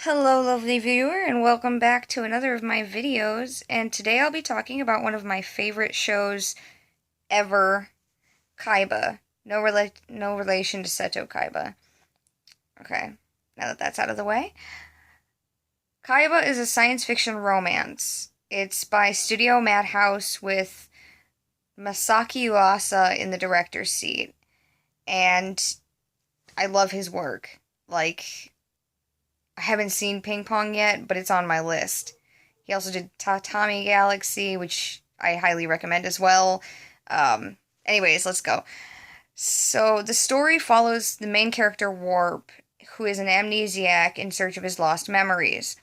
Hello, lovely viewer, and welcome back to another of my videos. And today I'll be talking about one of my favorite shows ever, Kaiba. No relation to Seto Kaiba. Okay, now that that's out of the way. Kaiba is a science fiction romance. It's by Studio Madhouse with Masaki Uasa in the director's seat. And I love his work. I haven't seen Ping Pong yet, but it's on my list. He also did Tatami Galaxy, which I highly recommend as well. Anyways, let's go. So, the story follows the main character Warp, who is an amnesiac in search of his lost memories.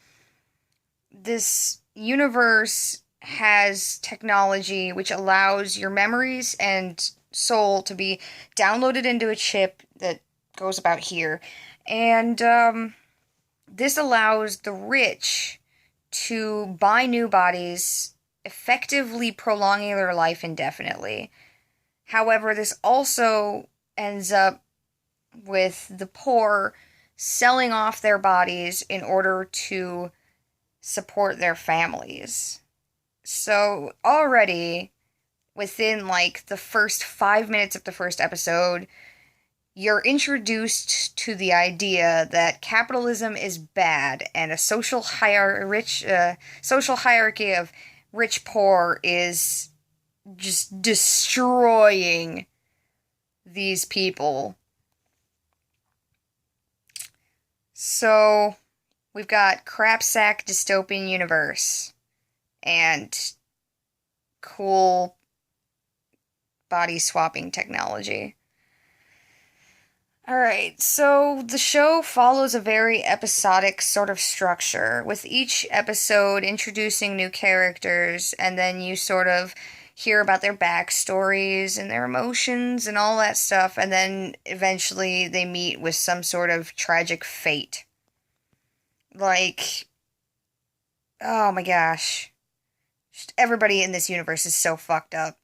This universe has technology which allows your memories and soul to be downloaded into a chip that goes about here. And, this allows the rich to buy new bodies, effectively prolonging their life indefinitely. However, this also ends up with the poor selling off their bodies in order to support their families. So, already, within the first 5 minutes of the first episode, you're introduced to the idea that capitalism is bad and a social hierarchy of rich poor is just destroying these people. So we've got crapsack dystopian universe and cool body swapping technology. Alright, so the show follows a very episodic sort of structure, with each episode introducing new characters, and then you sort of hear about their backstories and their emotions and all that stuff, and then eventually they meet with some sort of tragic fate. Oh my gosh. Just everybody in this universe is so fucked up.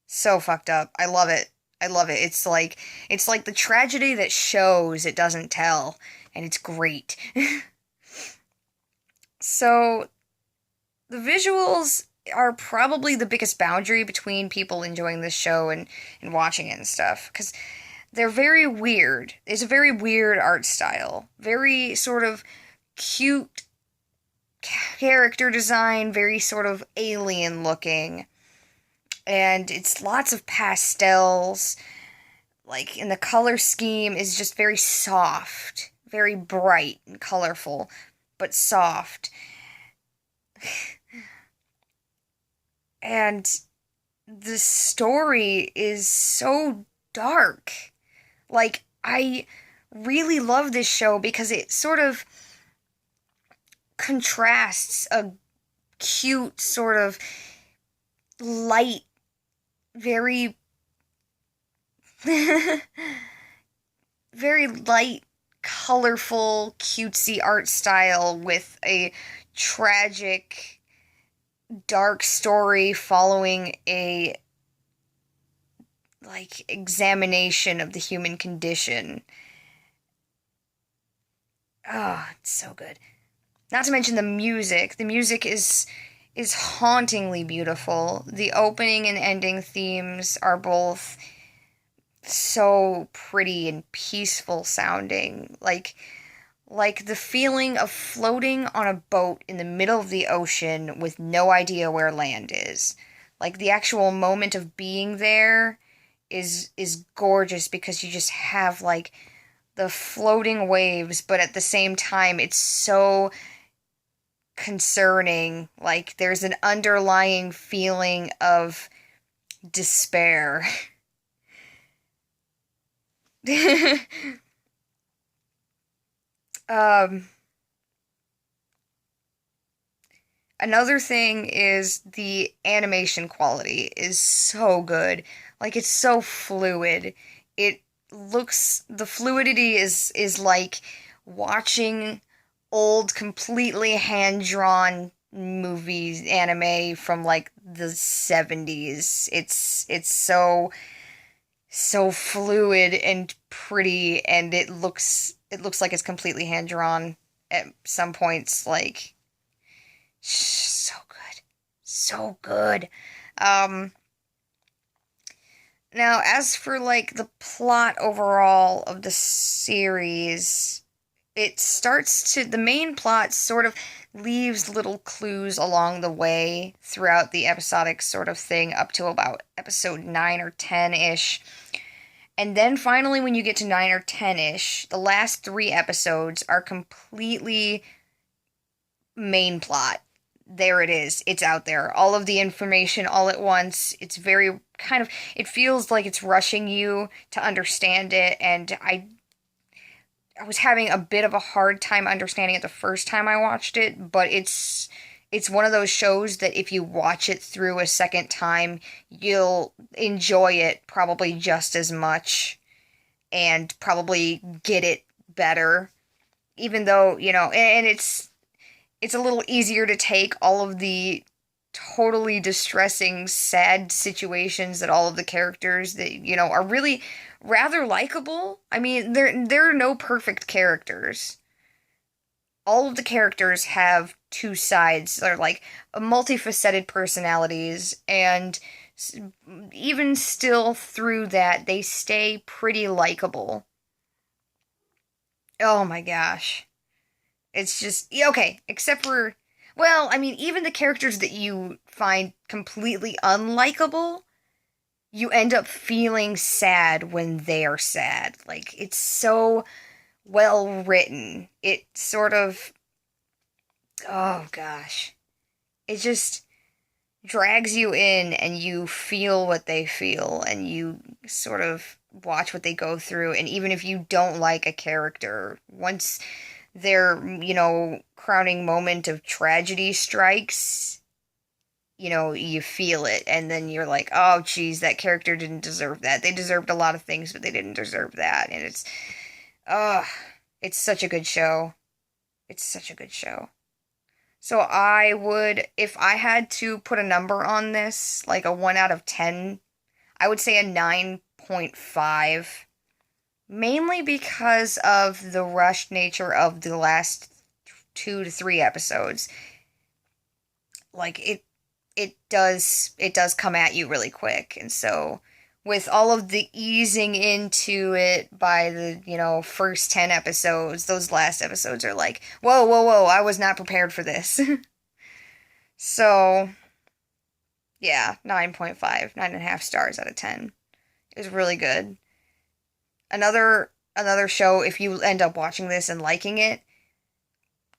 So fucked up. I love it. I love it. It's like the tragedy that shows it doesn't tell, and it's great. So the visuals are probably the biggest boundary between people enjoying this show and watching it and stuff, because they're very weird. It's a very weird art style. Very sort of cute character design, very sort of alien looking. And it's lots of pastels, and the color scheme is just very soft, very bright and colorful, but soft. And the story is so dark. I really love this show because it sort of contrasts a cute, sort of light, very very light, colorful, cutesy art style with a tragic, dark story following a examination of the human condition. Oh, it's so good. Not to mention the music. The music is hauntingly beautiful. The opening and ending themes are both so pretty and peaceful sounding. Like the feeling of floating on a boat in the middle of the ocean with no idea where land is. Like the actual moment of being there is gorgeous because you just have the floating waves, but at the same time it's so concerning. There's an underlying feeling of despair. um Another thing is the animation quality is so good. It's so fluid. The fluidity is like watching old, completely hand-drawn movies, anime from the 70s. It's so fluid and pretty, and it looks like it's completely hand-drawn. at some points, like, so good. So good. Um, Now, as for, like, the plot overall of the series, the main plot sort of leaves little clues along the way throughout the episodic sort of thing up to about episode 9 or 10-ish. And then finally, when you get to 9 or 10-ish, the last 3 episodes are completely main plot. There it is. It's out there. All of the information all at once. It's very it feels like it's rushing you to understand it, and I was having a bit of a hard time understanding it the first time I watched it, but it's one of those shows that if you watch it through a second time, you'll enjoy it probably just as much and probably get it better. Even though, and it's a little easier to take all of the totally distressing, sad situations that all of the characters that, are really rather likable. I mean, there are no perfect characters. All of the characters have two sides. They're like multifaceted personalities, and even still through that, they stay pretty likable. Oh my gosh. It's just, okay, except for, well, I mean, even the characters that you find completely unlikable, you end up feeling sad when they are sad. Like, it's so well written. It sort of, oh gosh. It just drags you in and you feel what they feel and you sort of watch what they go through. And even if you don't like a character, once their, crowning moment of tragedy strikes, you feel it, and then you're like, oh, geez, that character didn't deserve that. They deserved a lot of things, but they didn't deserve that. And it's such a good show. It's such a good show. So I would, if I had to put a number on this, like a 1 out of 10, I would say a 9.5. Mainly because of the rushed nature of the last 2 to 3 episodes. Like, it does come at you really quick. And so with all of the easing into it by the, first 10 episodes, those last episodes are like, whoa, whoa, whoa, I was not prepared for this. So, yeah, 9.5, 9.5 stars out of 10. It was really good. Another show, if you end up watching this and liking it,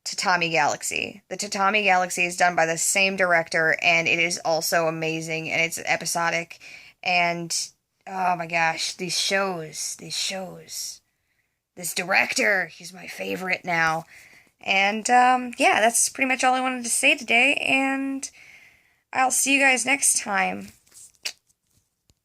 Tatami Galaxy. The Tatami Galaxy is done by the same director, and it is also amazing, and it's episodic, and oh my gosh, these shows. This director, he's my favorite now. And, yeah, that's pretty much all I wanted to say today, and I'll see you guys next time.